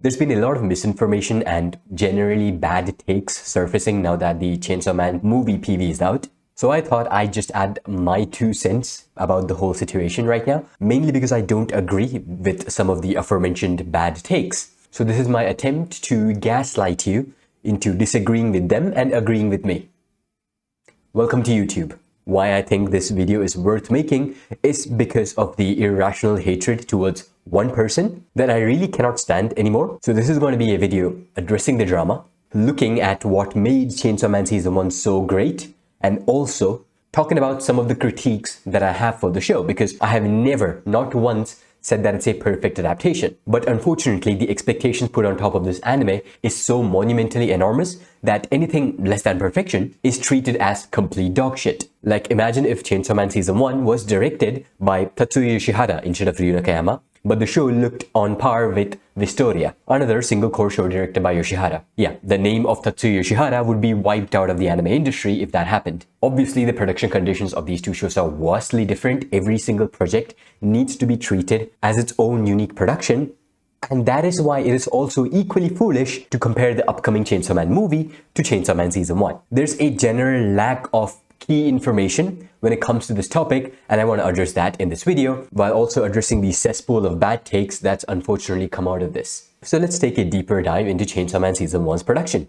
There's been a lot of misinformation and generally bad takes surfacing now that the Chainsaw Man movie PV is out. So I thought I'd just add my 2 cents about the whole situation right now, mainly because I don't agree with some of the aforementioned bad takes. So this is my attempt to gaslight you into disagreeing with them and agreeing with me. Welcome to YouTube. Why I think this video is worth making is because of the irrational hatred towards one person that I really cannot stand anymore. So this is going to be a video addressing the drama, looking at what made Chainsaw Man Season 1 so great, and also talking about some of the critiques that I have for the show, because I have never, not once, said that it's a perfect adaptation. But unfortunately, the expectations put on top of this anime is so monumentally enormous that anything less than perfection is treated as complete dog shit. Like, imagine if Chainsaw Man Season 1 was directed by Tatsuya Yoshihara instead of Ryu Nakayama, but the show looked on par with Victoria, another single-core show directed by Yoshihara. Yeah, the name of Tatsuya Yoshihara would be wiped out of the anime industry if that happened. Obviously, the production conditions of these two shows are vastly different. Every single project needs to be treated as its own unique production, and that is why it is also equally foolish to compare the upcoming Chainsaw Man movie to Chainsaw Man Season 1. There's a general lack of key information when it comes to this topic, and I want to address that in this video while also addressing the cesspool of bad takes that's unfortunately come out of this. So let's take a deeper dive into Chainsaw Man Season 1's production.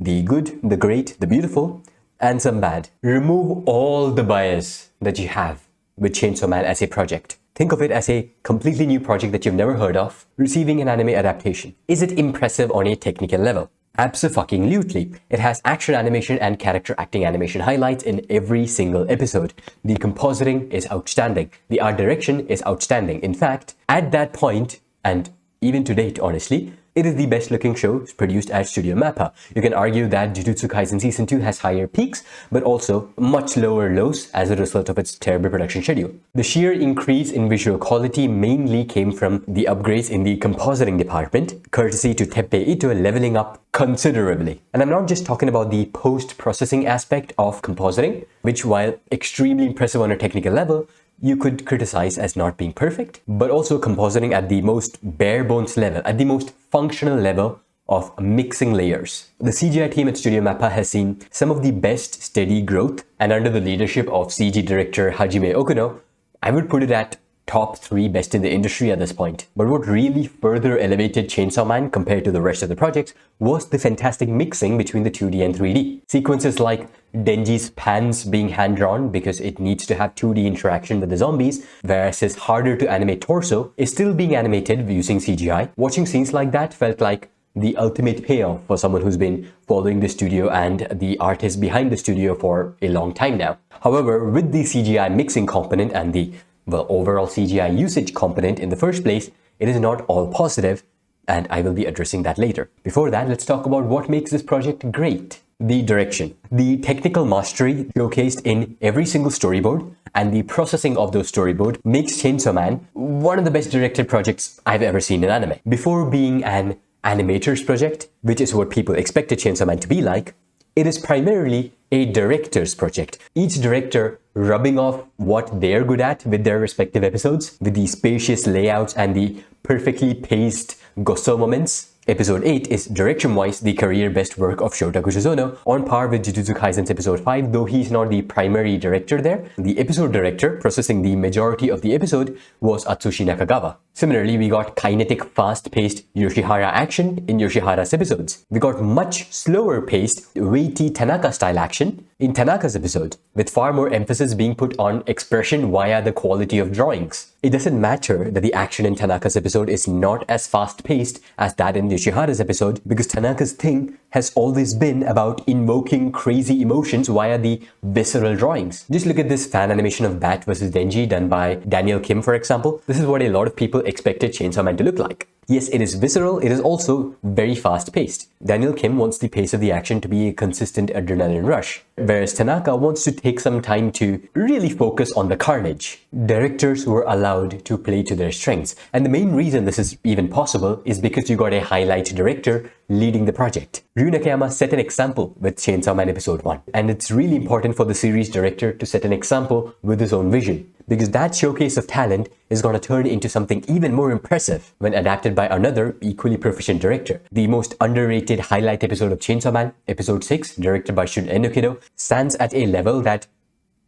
The good, the great, the beautiful, and some bad. Remove all the bias that you have with Chainsaw Man as a project. Think of it as a completely new project that you've never heard of, receiving an anime adaptation. Is it impressive on a technical level? Abso-fucking-lutely. It has action animation and character acting animation highlights in every single episode. The compositing is outstanding. The art direction is outstanding. In fact, at that point, and even to date, honestly, it is the best looking show produced at Studio Mappa. You can argue that Jujutsu Kaisen Season 2 has higher peaks, but also much lower lows as a result of its terrible production schedule. The sheer increase in visual quality mainly came from the upgrades in the compositing department, courtesy to Teppei Ito leveling up considerably. And I'm not just talking about the post-processing aspect of compositing, which, while extremely impressive on a technical level, you could criticize as not being perfect, but also compositing at the most bare bones level, at the most functional level of mixing layers. The CGI team at Studio Mappa has seen some of the best steady growth, and under the leadership of CG director Hajime Okuno, I would put it at top 3 best in the industry at this point. But what really further elevated Chainsaw Man compared to the rest of the projects was the fantastic mixing between the 2D and 3D. Sequences like Denji's pans being hand-drawn because it needs to have 2D interaction with the zombies, whereas his harder to animate torso is still being animated using CGI. Watching scenes like that felt like the ultimate payoff for someone who's been following the studio and the artist behind the studio for a long time now. However, with the CGI mixing component and the overall CGI usage component in the first place, it is not all positive, and I will be addressing that later. Before that, let's talk about what makes this project great. The direction. The technical mastery showcased in every single storyboard and the processing of those storyboards makes Chainsaw Man one of the best directed projects I've ever seen in anime. Before being an animator's project, which is what people expected Chainsaw Man to be like, it is primarily a director's project. Each director rubbing off what they're good at with their respective episodes, with the spacious layouts and the perfectly paced gosso moments. Episode 8 is direction-wise the career best work of Shota Kushizono, on par with Jujutsu Kaisen's Episode 5, though he's not the primary director there. The episode director, processing the majority of the episode, was Atsushi Nakagawa. Similarly, we got kinetic, fast-paced Yoshihara action in Yoshihara's episodes. We got much slower-paced, weighty Tanaka-style action in Tanaka's episode, with far more emphasis being put on expression via the quality of drawings. It doesn't matter that the action in Tanaka's episode is not as fast-paced as that in Yoshihara's episode, because Tanaka's thing has always been about invoking crazy emotions via the visceral drawings. Just look at this fan animation of Bat vs Denji done by Daniel Kim, for example. This is what a lot of people expected Chainsaw Man to look like. Yes, it is visceral, it is also very fast-paced. Daniel Kim wants the pace of the action to be a consistent adrenaline rush, whereas Tanaka wants to take some time to really focus on the carnage. Directors were allowed to play to their strengths, and the main reason this is even possible is because you got a highlight director leading the project. Ryu Nakayama set an example with Chainsaw Man Episode 1, and it's really important for the series director to set an example with his own vision. because that showcase of talent is going to turn into something even more impressive when adapted by another equally proficient director. The most underrated highlight episode of Chainsaw Man, episode 6, directed by Shun Enokido, stands at a level that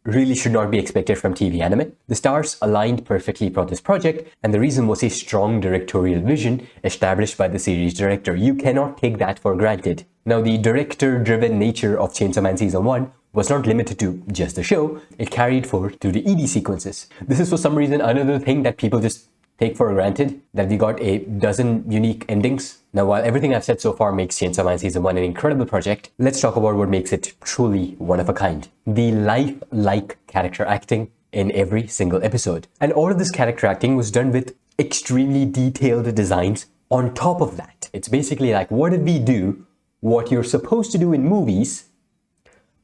really should not be expected from TV anime. The stars aligned perfectly for this project, and the reason was a strong directorial vision established by the series director. You cannot take that for granted. Now, the director-driven nature of Chainsaw Man Season 1 was not limited to just the show, it carried forward to the ED sequences. This is for some reason another thing that people just take for granted, that we got a dozen unique endings. Now, while everything I've said so far makes Chainsaw Man Season 1 an incredible project, let's talk about what makes it truly one of a kind. The life-like character acting in every single episode. And all of this character acting was done with extremely detailed designs on top of that. It's basically like, what did we do what you're supposed to do in movies,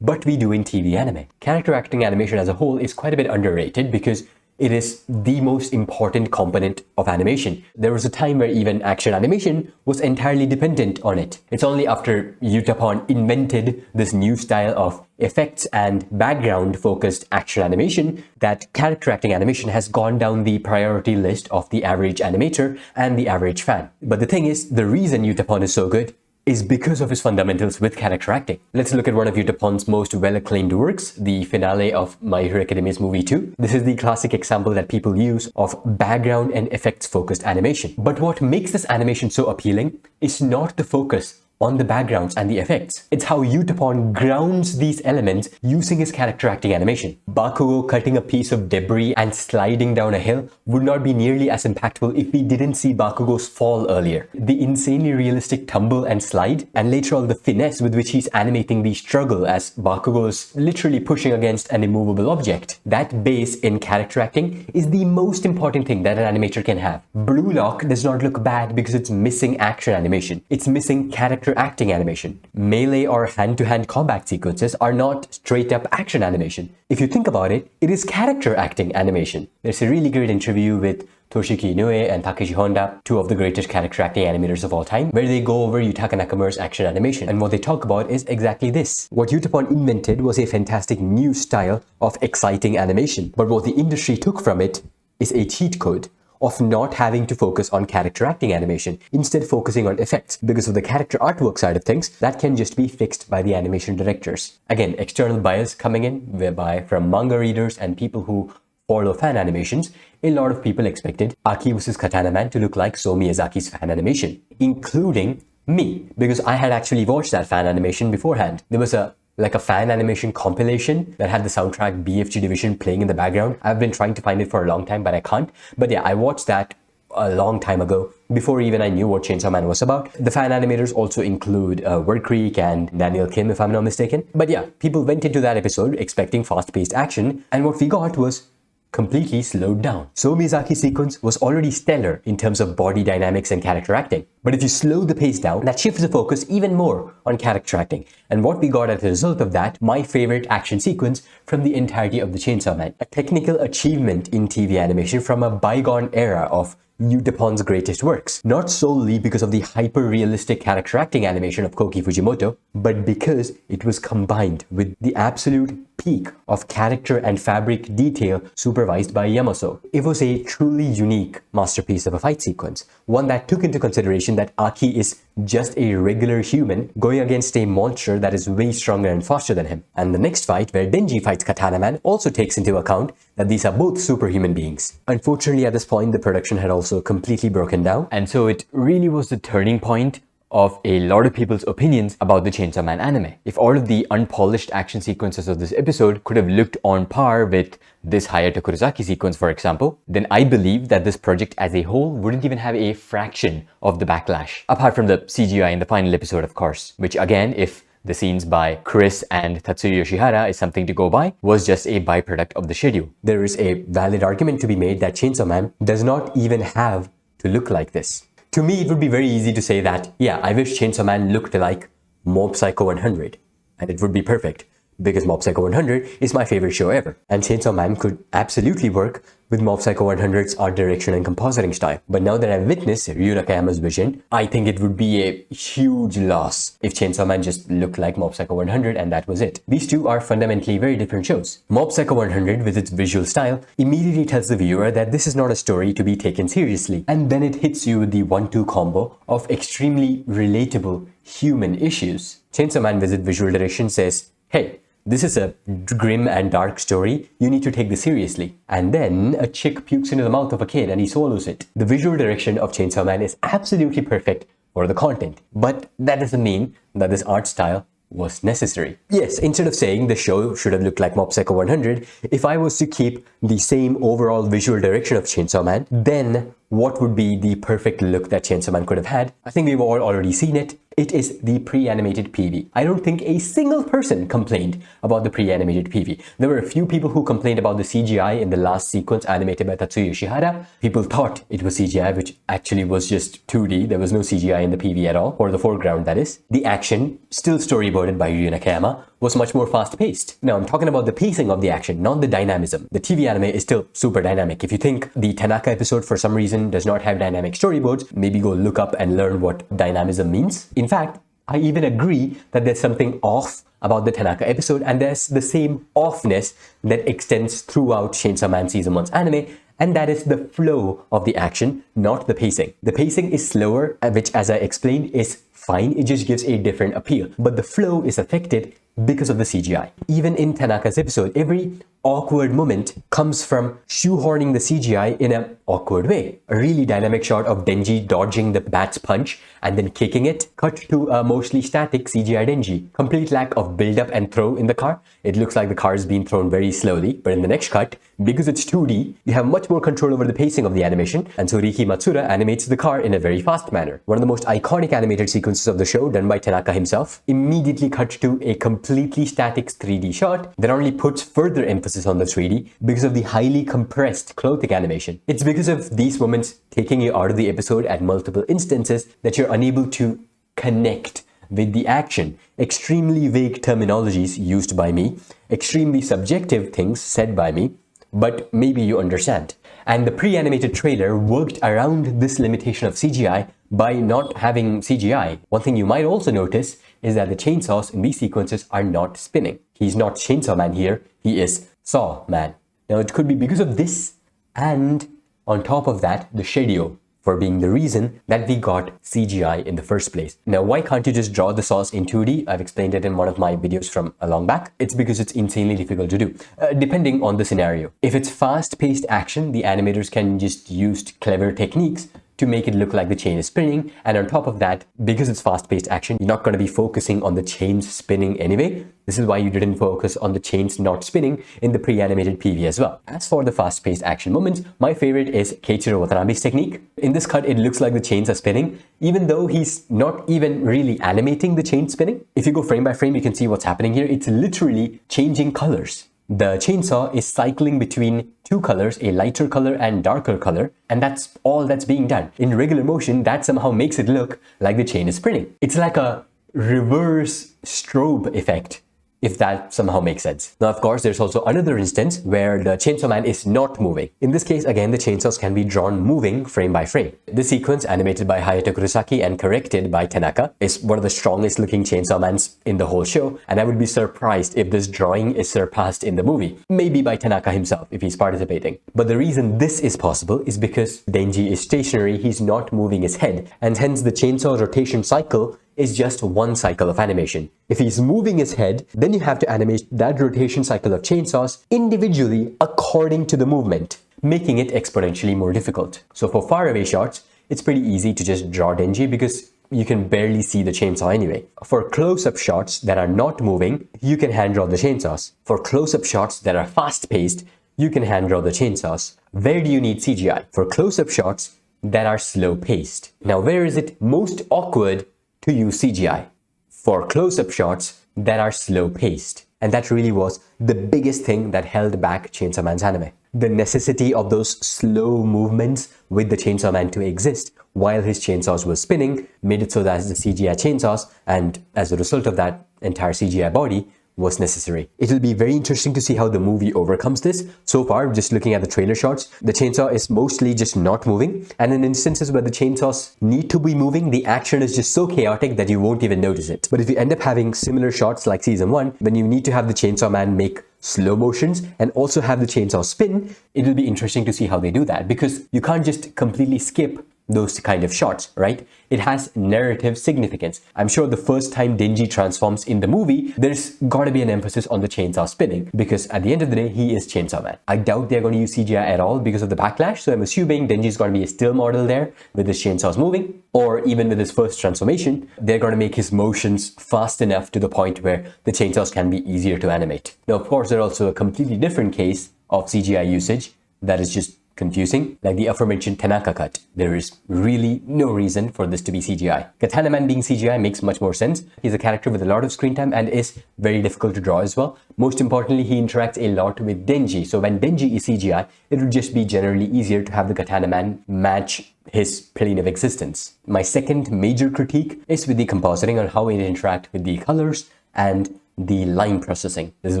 but we do in TV anime? Character acting animation as a whole is quite a bit underrated because it is the most important component of animation. There was a time where even action animation was entirely dependent on it. It's only after Utapon invented this new style of effects and background-focused action animation that character acting animation has gone down the priority list of the average animator and the average fan. But the thing is, the reason Utapon is so good is because of his fundamentals with character acting. Let's look at one of Utapon's most well-acclaimed works, the finale of My Hero Academia's movie 2. This is the classic example that people use of background and effects-focused animation. But what makes this animation so appealing is not the focus on the backgrounds and the effects. It's how Utapon grounds these elements using his character acting animation. Bakugo cutting a piece of debris and sliding down a hill would not be nearly as impactful if we didn't see Bakugo's fall earlier. The insanely realistic tumble and slide, and later on the finesse with which he's animating the struggle as Bakugo is literally pushing against an immovable object. That base in character acting is the most important thing that an animator can have. Blue Lock does not look bad because it's missing action animation. It's missing character acting animation. Melee or hand-to-hand combat sequences are not straight-up action animation. If you think about it, it is character acting animation. There's a really great interview with Toshiki Inoue and Takeshi Honda, two of the greatest character acting animators of all time, where they go over Yutaka Nakamura's action animation. And what they talk about is exactly this. What Utapon invented was a fantastic new style of exciting animation. But what the industry took from it is a cheat code of not having to focus on character acting animation, instead focusing on effects. Because of the character artwork side of things, that can just be fixed by the animation directors. Again, external bias coming in, whereby from manga readers and people who follow fan animations, a lot of people expected Aki vs Katana Man to look like So Miyazaki's fan animation, including me, because I had actually watched that fan animation beforehand. There was a fan animation compilation that had the soundtrack BFG Division playing in the background. I've been trying to find it for a long time, but I can't. But yeah, I watched that a long time ago, before even I knew what Chainsaw Man was about. The fan animators also include Word Creek and Daniel Kim, if I'm not mistaken. But yeah, people went into that episode expecting fast-paced action, and what we got was completely slowed down. So Miyazaki's sequence was already stellar in terms of body dynamics and character acting. But if you slow the pace down, that shifts the focus even more on character acting. And what we got as a result of that, my favorite action sequence from the entirety of the Chainsaw Man. A technical achievement in TV animation from a bygone era of Utapon's greatest works. Not solely because of the hyper-realistic character acting animation of Koki Fujimoto, but because it was combined with the absolute peak of character and fabric detail supervised by Yamaso. It was a truly unique masterpiece of a fight sequence, one that took into consideration that Aki is just a regular human going against a monster that is way stronger and faster than him. And the next fight, where Denji fights Katana Man, also takes into account that these are both superhuman beings. Unfortunately, at this point, the production had also completely broken down, and so it really was the turning point of a lot of people's opinions about the Chainsaw Man anime. If all of the unpolished action sequences of this episode could have looked on par with this Hayato Kurosaki sequence, for example, then I believe that this project as a whole wouldn't even have a fraction of the backlash. Apart from the CGI in the final episode, of course, which again, if the scenes by Chris and Tatsuya Yoshihara is something to go by, was just a byproduct of the schedule. There is a valid argument to be made that Chainsaw Man does not even have to look like this. To me, it would be very easy to say that, yeah, I wish Chainsaw Man looked like Mob Psycho 100, and it would be perfect, because Mob Psycho 100 is my favorite show ever. And Chainsaw Man could absolutely work with Mob Psycho 100's art direction and compositing style. But now that I've witnessed Ryu Nakayama's vision, I think it would be a huge loss if Chainsaw Man just looked like Mob Psycho 100 and that was it. These two are fundamentally very different shows. Mob Psycho 100, with its visual style, immediately tells the viewer that this is not a story to be taken seriously, and then it hits you with the 1-2 combo of extremely relatable human issues. Chainsaw Man with its visual direction says, hey, this is a grim and dark story, you need to take this seriously. And then a chick pukes into the mouth of a kid and he swallows it. The visual direction of Chainsaw Man is absolutely perfect for the content, but that doesn't mean that this art style was necessary. Yes, instead of saying the show should have looked like Mob Psycho 100, if I was to keep the same overall visual direction of Chainsaw Man, then what would be the perfect look that Chainsaw Man could have had? I think we've all already seen it. It is the pre-animated PV. I don't think a single person complained about the pre-animated PV. There were a few people who complained about the CGI in the last sequence animated by Tatsuya Yoshihara. People thought it was CGI, which actually was just 2D. There was no CGI in the PV at all, or the foreground that is. The action, still storyboarded by Ryu Nakayama, was much more fast-paced. Now I'm talking about the pacing of the action, not the dynamism. The TV anime is still super dynamic. If you think the Tanaka episode for some reason does not have dynamic storyboards, maybe go look up and learn what dynamism means. In fact, I even agree that there's something off about the Tanaka episode, and there's the same offness that extends throughout Chainsaw Man Season 1's anime, and that is the flow of the action, not the pacing. The pacing is slower, which, as I explained, is fine. It just gives a different appeal. But the flow is affected because of the CGI. Even in Tanaka's episode, every awkward moment comes from shoehorning the CGI in an awkward way. A really dynamic shot of Denji dodging the bat's punch and then kicking it, cut to a mostly static CGI Denji. Complete lack of build-up and throw in the car. It looks like the car is being thrown very slowly, but in the next cut, because it's 2D, you have much more control over the pacing of the animation, and so Riki Matsuda animates the car in a very fast manner. One of the most iconic animated sequences of the show, done by Tanaka himself, immediately cuts to a completely static 3D shot that only puts further emphasis on the 3D because of the highly compressed clothing animation. It's because of these moments taking you out of the episode at multiple instances that you're unable to connect with the action. Extremely vague terminologies used by me, extremely subjective things said by me, but maybe you understand. And the pre-animated trailer worked around this limitation of CGI by not having CGI. One thing you might also notice is that the chainsaws in these sequences are not spinning. He's not Chainsaw Man here, he is Saw Man. Now it could be because of this, and on top of that, the schedule for being the reason that we got CGI in the first place. Now, why can't you just draw the saws in 2D? I've explained it in one of my videos from a long back. It's because it's insanely difficult to do, depending on the scenario. If it's fast-paced action, the animators can just use clever techniques to make it look like the chain is spinning, and on top of that, because it's fast-paced action, you're not going to be focusing on the chains spinning anyway. This is why you didn't focus on the chains not spinning in the pre-animated PV as well. As for the fast-paced action moments, my favorite is Keiichiro Watanabe's technique. In this cut, it looks like the chains are spinning, even though he's not even really animating the chain spinning. If you go frame by frame, you can see what's happening here. It's literally changing colors. The chainsaw is cycling between two colors, a lighter color and darker color, and that's all that's being done. In regular motion, that somehow makes it look like the chain is spinning. It's like a reverse strobe effect, if that somehow makes sense. Now, of course, there's also another instance where the Chainsaw Man is not moving. In this case, again, the chainsaws can be drawn moving frame by frame. This sequence, animated by Hayato Kurosaki and corrected by Tanaka, is one of the strongest looking Chainsaw Mans in the whole show, and I would be surprised if this drawing is surpassed in the movie. Maybe by Tanaka himself, if he's participating. But the reason this is possible is because Denji is stationary, he's not moving his head, and hence the chainsaw rotation cycle is just one cycle of animation. If he's moving his head, then you have to animate that rotation cycle of chainsaws individually according to the movement, making it exponentially more difficult. So for faraway shots, it's pretty easy to just draw Denji because you can barely see the chainsaw anyway. For close-up shots that are not moving, you can hand draw the chainsaws. For close-up shots that are fast-paced, you can hand draw the chainsaws. Where do you need CGI? For close-up shots that are slow-paced. Now, where is it most awkward to use CGI? For close-up shots that are slow-paced. And that really was the biggest thing that held back Chainsaw Man's anime. The necessity of those slow movements with the Chainsaw Man to exist while his chainsaws were spinning made it so that the CGI chainsaws, and as a result of that entire CGI body, was necessary. It'll be very interesting to see how the movie overcomes this. So far, just looking at the trailer shots, the chainsaw is mostly just not moving, and in instances where the chainsaws need to be moving, the action is just so chaotic that you won't even notice it. But if you end up having similar shots like season 1, then you need to have the chainsaw man make slow motions and also have the chainsaw spin. It'll be interesting to see how they do that, because you can't just completely skip those kind of shots, right? It has narrative significance. I'm sure the first time Denji transforms in the movie, there's got to be an emphasis on the chainsaw spinning, because at the end of the day, he is Chainsaw Man. I doubt they're going to use CGI at all because of the backlash, so I'm assuming Denji's going to be a still model there with his chainsaws moving, or even with his first transformation, they're going to make his motions fast enough to the point where the chainsaws can be easier to animate. Now, of course, there's also a completely different case of CGI usage that is just confusing, like the aforementioned Tanaka cut. There is really no reason for this to be CGI. Katana Man being CGI makes much more sense. He's a character with a lot of screen time and is very difficult to draw as well. Most importantly, he interacts a lot with Denji. So when Denji is CGI, it would just be generally easier to have the Katana Man match his plane of existence. My second major critique is with the compositing on how it interacts with the colors and the line processing. This is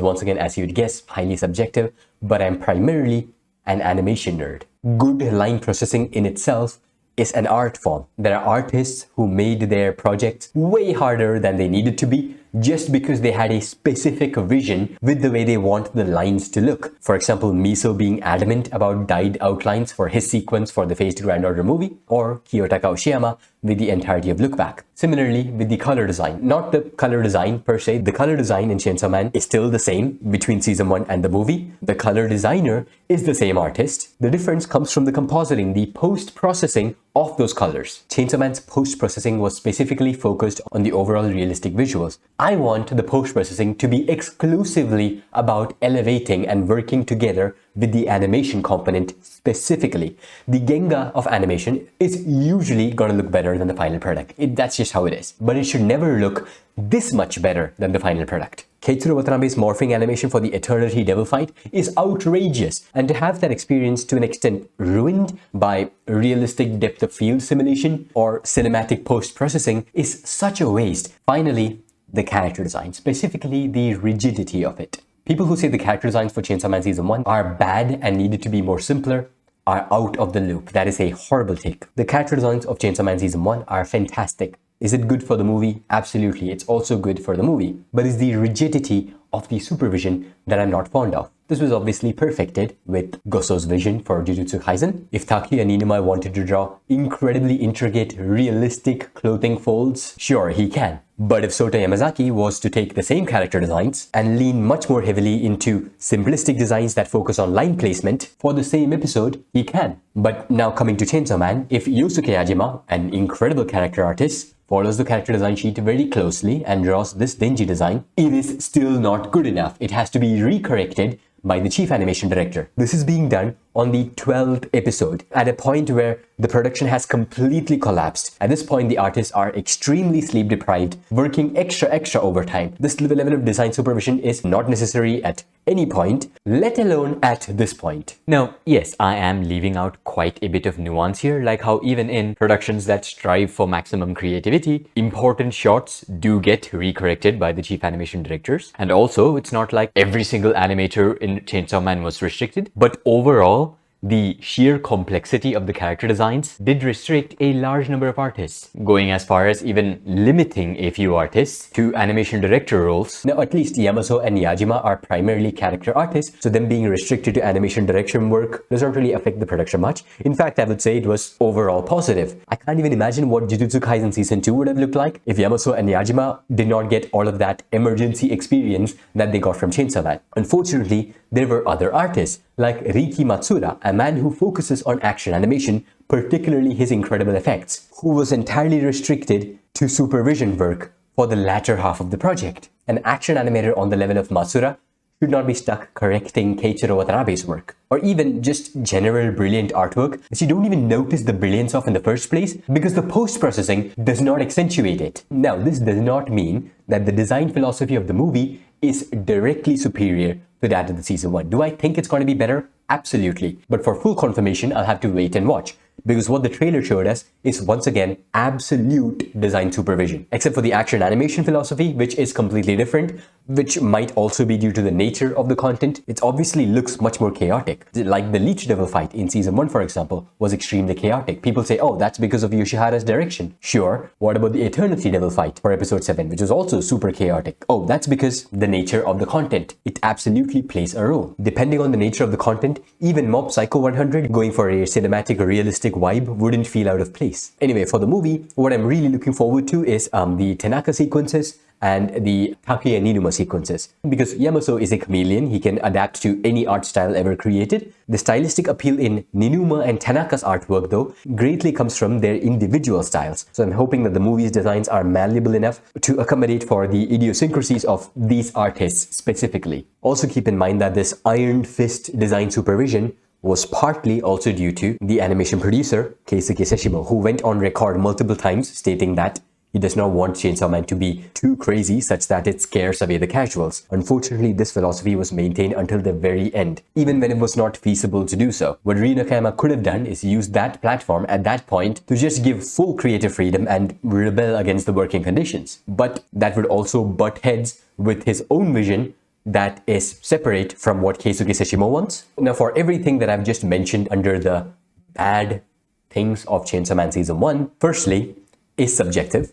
once again, as you would guess, highly subjective, but I'm primarily an animation nerd. Good line processing in itself is an art form. There are artists who made their projects way harder than they needed to be just because they had a specific vision with the way they want the lines to look. For example, Miso being adamant about dyed outlines for his sequence for the Phased Grand Order movie, or Kiyotaka Oshiyama with the entirety of Look Back. Similarly, with the color design, not the color design per se, the color design in Chainsaw Man is still the same between season 1 and the movie. The color designer is the same artist. The difference comes from the compositing, the post-processing of those colors. Chainsaw Man's post-processing was specifically focused on the overall realistic visuals. I want the post-processing to be exclusively about elevating and working together with the animation component specifically. The Genga of animation is usually going to look better than the final product. That's just how it is. But it should never look this much better than the final product. Keiichiro Watanabe's morphing animation for the Eternity Devil fight is outrageous, and to have that experience to an extent ruined by realistic depth of field simulation or cinematic post-processing is such a waste. Finally, the character design, specifically the rigidity of it. People who say the character designs for Chainsaw Man Season 1 are bad and needed to be more simpler are out of the loop. That is a horrible take. The character designs of Chainsaw Man Season 1 are fantastic. Is it good for the movie? Absolutely, it's also good for the movie. But it's the rigidity of the supervision that I'm not fond of. This was obviously perfected with Goso's vision for Jujutsu Kaisen. If Taki Aninumai wanted to draw incredibly intricate, realistic clothing folds, sure, he can. But if Sota Yamazaki was to take the same character designs and lean much more heavily into simplistic designs that focus on line placement for the same episode, he can. But now coming to Chainsaw Man, if Yosuke Yajima, an incredible character artist, follows the character design sheet very closely and draws this Denji design, it is still not good enough. It has to be recorrected by the chief animation director. This is being done on the 12th episode at a point where the production has completely collapsed. At this point, the artists are extremely sleep deprived, working extra overtime. This level of design supervision is not necessary at any point, let alone at this point. Now, yes, I am leaving out quite a bit of nuance here, like how even in productions that strive for maximum creativity, important shots do get recorrected by the chief animation directors. And also, it's not like every single animator in Chainsaw Man was restricted, but overall, the sheer complexity of the character designs did restrict a large number of artists, going as far as even limiting a few artists to animation director roles. Now, at least Yamaso and Yajima are primarily character artists, so them being restricted to animation direction work does not really affect the production much. In fact, I would say it was overall positive. I can't even imagine what Jujutsu Kaisen Season 2 would have looked like if Yamaso and Yajima did not get all of that emergency experience that they got from Chainsaw Man. Unfortunately, there were other artists like Riki Matsura, a man who focuses on action animation, particularly his incredible effects, who was entirely restricted to supervision work for the latter half of the project. An action animator on the level of Matsura should not be stuck correcting Keiichiro Watanabe's work, or even just general brilliant artwork that you don't even notice the brilliance of in the first place because the post-processing does not accentuate it. Now, this does not mean that the design philosophy of the movie is directly superior to that of the Season 1. Do I think it's going to be better? Absolutely. But for full confirmation, I'll have to wait and watch. Because what the trailer showed us is once again absolute design supervision, except for the action animation philosophy, which is completely different, which might also be due to the nature of the content. It obviously looks much more chaotic. Like the Leech Devil fight in season 1, for example, was extremely chaotic. People say, oh, that's because of Yoshihara's direction. Sure. What about the Eternity Devil fight for episode 7, which was also super chaotic? Oh, that's because the nature of the content. It absolutely plays a role. Depending on the nature of the content, even Mob Psycho 100 going for a cinematic realistic vibe wouldn't feel out of place. Anyway, for the movie, what I'm really looking forward to is the Tanaka sequences and the Takuya Ninuma sequences. Because Yamaso is a chameleon, he can adapt to any art style ever created. The stylistic appeal in Ninuma and Tanaka's artwork, though, greatly comes from their individual styles. So I'm hoping that the movie's designs are malleable enough to accommodate for the idiosyncrasies of these artists specifically. Also keep in mind that this iron fist design supervision was partly also due to the animation producer, Keisuke Seshimo, who went on record multiple times stating that he does not want Chainsaw Man to be too crazy such that it scares away the casuals. Unfortunately, this philosophy was maintained until the very end, even when it was not feasible to do so. What Ryu Nakayama could have done is use that platform at that point to just give full creative freedom and rebel against the working conditions. But that would also butt heads with his own vision that is separate from what Keisuke Seshimo wants. Now, for everything that I've just mentioned under the bad things of Chainsaw Man Season 1, firstly, is subjective.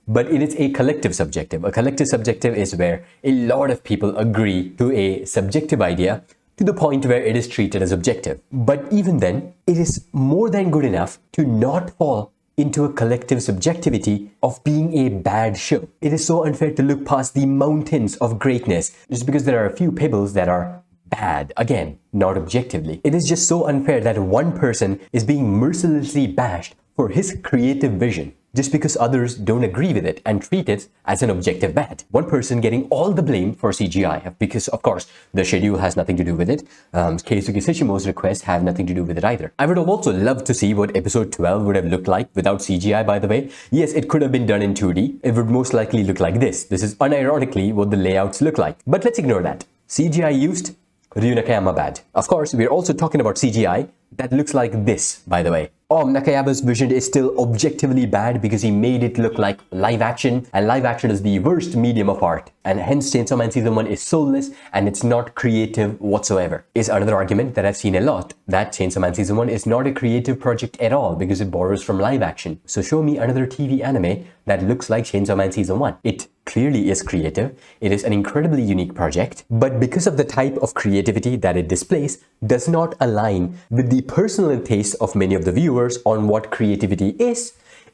But it is a collective subjective. A collective subjective is where a lot of people agree to a subjective idea to the point where it is treated as objective. But even then, it is more than good enough to not fall into a collective subjectivity of being a bad show. It is so unfair to look past the mountains of greatness just because there are a few pebbles that are bad. Again, not objectively. It is just so unfair that one person is being mercilessly bashed for his creative vision just because others don't agree with it and treat it as an objective bad. One person getting all the blame for CGI because, of course, the schedule has nothing to do with it. Keisuke Seshimo's requests have nothing to do with it either. I would have also loved to see what episode 12 would have looked like without CGI, by the way. Yes, it could have been done in 2D. It would most likely look like this. This is unironically what the layouts look like. But let's ignore that. CGI used, Ryu Nakayama bad. Of course, we're also talking about CGI that looks like this, by the way. Nakayama's vision is still objectively bad because he made it look like live action, and live action is the worst medium of art, and hence Chainsaw Man Season 1 is soulless and it's not creative whatsoever. Is another argument that I've seen a lot, that Chainsaw Man Season 1 is not a creative project at all because it borrows from live action. So show me another TV anime that looks like Chainsaw Man Season 1. It clearly is creative, it is an incredibly unique project, but because of the type of creativity that it displays, does not align with the personal taste of many of the viewers on what creativity is,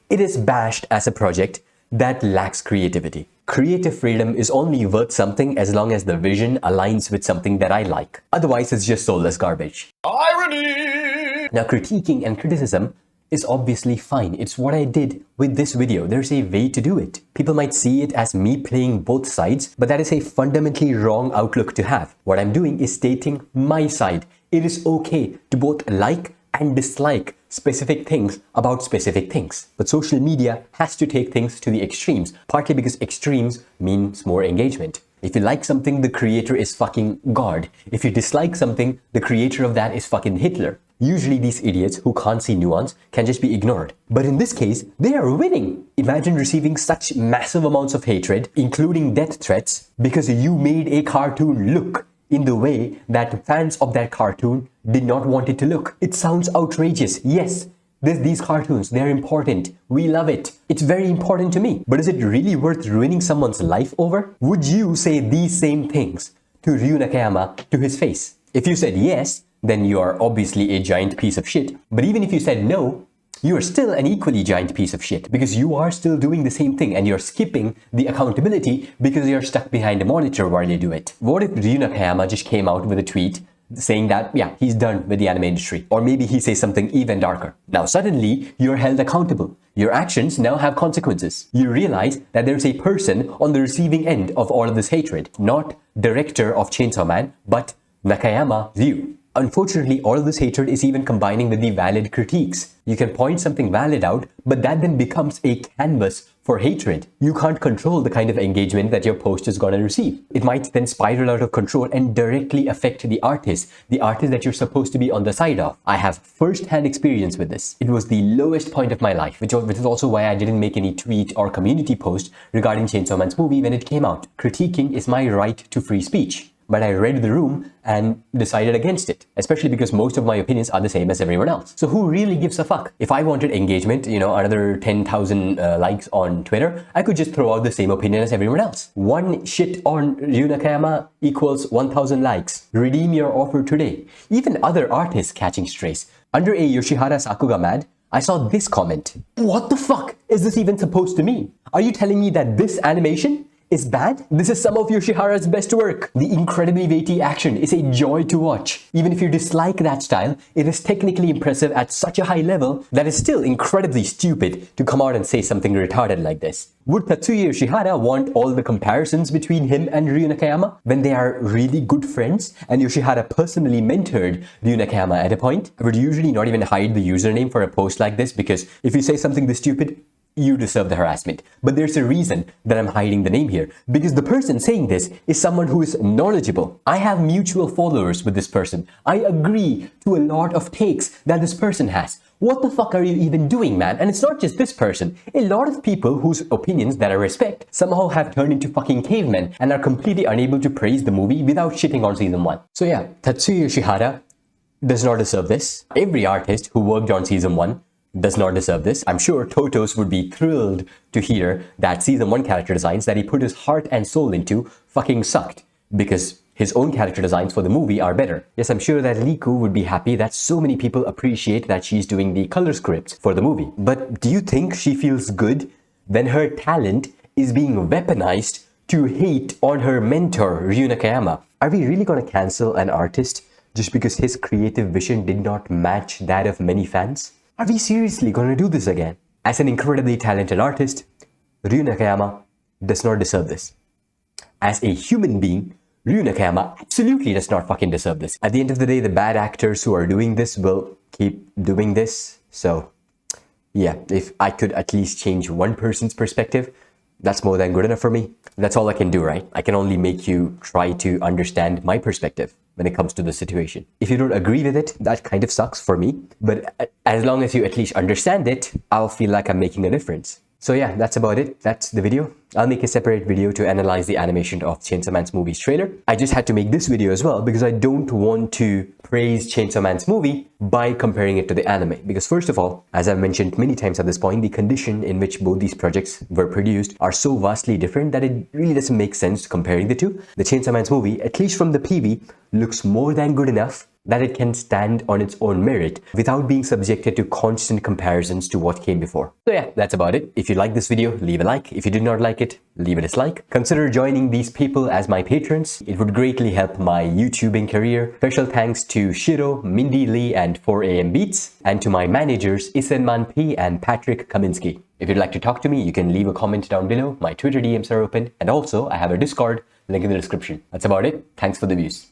it is bashed as a project that lacks creativity. Creative freedom is only worth something as long as the vision aligns with something that I like. Otherwise, it's just soulless garbage. Irony! Now, critiquing and criticism is obviously fine. It's what I did with this video. There's a way to do it. People might see it as me playing both sides, but that is a fundamentally wrong outlook to have. What I'm doing is stating my side. It is okay to both like and dislike specific things about specific things. But social media has to take things to the extremes, partly because extremes means more engagement. If you like something, the creator is fucking God. If you dislike something, the creator of that is fucking Hitler. Usually these idiots who can't see nuance can just be ignored. But in this case, they are winning. Imagine receiving such massive amounts of hatred, including death threats, because you made a cartoon look in the way that fans of that cartoon did not want it to look. It sounds outrageous. Yes, these cartoons, they're important. We love it. It's very important to me. But is it really worth ruining someone's life over? Would you say these same things to Ryu Nakayama to his face? If you said yes, then you are obviously a giant piece of shit. But even if you said no, you are still an equally giant piece of shit because you are still doing the same thing and you're skipping the accountability because you're stuck behind a monitor while you do it. What if Ryu Nakayama just came out with a tweet saying that, yeah, he's done with the anime industry? Or maybe he says something even darker. Now suddenly you're held accountable. Your actions now have consequences. You realize that there's a person on the receiving end of all of this hatred, not director of Chainsaw Man, but Nakayama Ryu. Unfortunately, all of this hatred is even combining with the valid critiques. You can point something valid out, but that then becomes a canvas for hatred. You can't control the kind of engagement that your post is going to receive. It might then spiral out of control and directly affect the artist that you're supposed to be on the side of. I have first-hand experience with this. It was the lowest point of my life, which is also why I didn't make any tweet or community post regarding Chainsaw Man's movie when it came out. Critiquing is my right to free speech. But I read the room and decided against it, especially because most of my opinions are the same as everyone else. So who really gives a fuck? If I wanted engagement, another 10,000 likes on Twitter, I could just throw out the same opinion as everyone else. One shit on Ryu Nakayama equals 1,000 likes. Redeem your offer today. Even other artists catching strays. Under a Yoshihara Sakuga mad, I saw this comment. What the fuck is this even supposed to mean? Are you telling me that this animation is bad? This is some of Yoshihara's best work. The incredibly weighty action is a joy to watch. Even if you dislike that style, it is technically impressive at such a high level that it's still incredibly stupid to come out and say something retarded like this. Would Tatsuya Yoshihara want all the comparisons between him and Ryu Nakayama when they are really good friends and Yoshihara personally mentored Ryu Nakayama at a point? I would usually not even hide the username for a post like this because if you say something this stupid, you deserve the harassment. But there's a reason that I'm hiding the name here, because the person saying this is someone who is knowledgeable. I have mutual followers with this person. I agree to a lot of takes that this person has. What the fuck are you even doing, man? And it's not just this person. A lot of people whose opinions that I respect somehow have turned into fucking cavemen and are completely unable to praise the movie without shitting on season 1. So yeah, Tatsuya Yoshihara does not deserve this. Every artist who worked on season 1 does not deserve this. I'm sure Totos would be thrilled to hear that season 1 character designs that he put his heart and soul into fucking sucked because his own character designs for the movie are better. Yes, I'm sure that Liku would be happy that so many people appreciate that she's doing the color scripts for the movie. But do you think she feels good when her talent is being weaponized to hate on her mentor, Ryu Nakayama? Are we really gonna cancel an artist just because his creative vision did not match that of many fans? Are we seriously going to do this again? As an incredibly talented artist, Ryu Nakayama does not deserve this. As a human being, Ryu Nakayama absolutely does not fucking deserve this. At the end of the day, the bad actors who are doing this will keep doing this. So, yeah, if I could at least change one person's perspective, that's more than good enough for me. That's all I can do, right? I can only make you try to understand my perspective when it comes to the situation. If you don't agree with it, that kind of sucks for me. But as long as you at least understand it, I'll feel like I'm making a difference. So yeah, that's about it. That's the video. I'll make a separate video to analyze the animation of Chainsaw Man's movie's trailer. I just had to make this video as well because I don't want to praise Chainsaw Man's movie by comparing it to the anime. Because first of all, as I've mentioned many times at this point, the condition in which both these projects were produced are so vastly different that it really doesn't make sense comparing the two. The Chainsaw Man's movie, at least from the PV, looks more than good enough that it can stand on its own merit without being subjected to constant comparisons to what came before. So yeah, that's about it. If you like this video, leave a like. If you did not like it, leave a dislike. Consider joining these people as my patrons. It would greatly help my YouTubing career. Special thanks to Shiro, Mindy Lee, and 4am Beats, and to my managers Isenman P and Patrick Kaminsky. If you'd like to talk to me, you can leave a comment down below. My Twitter DMs are open, and also I have a Discord, link in the description. That's about it. Thanks for the views.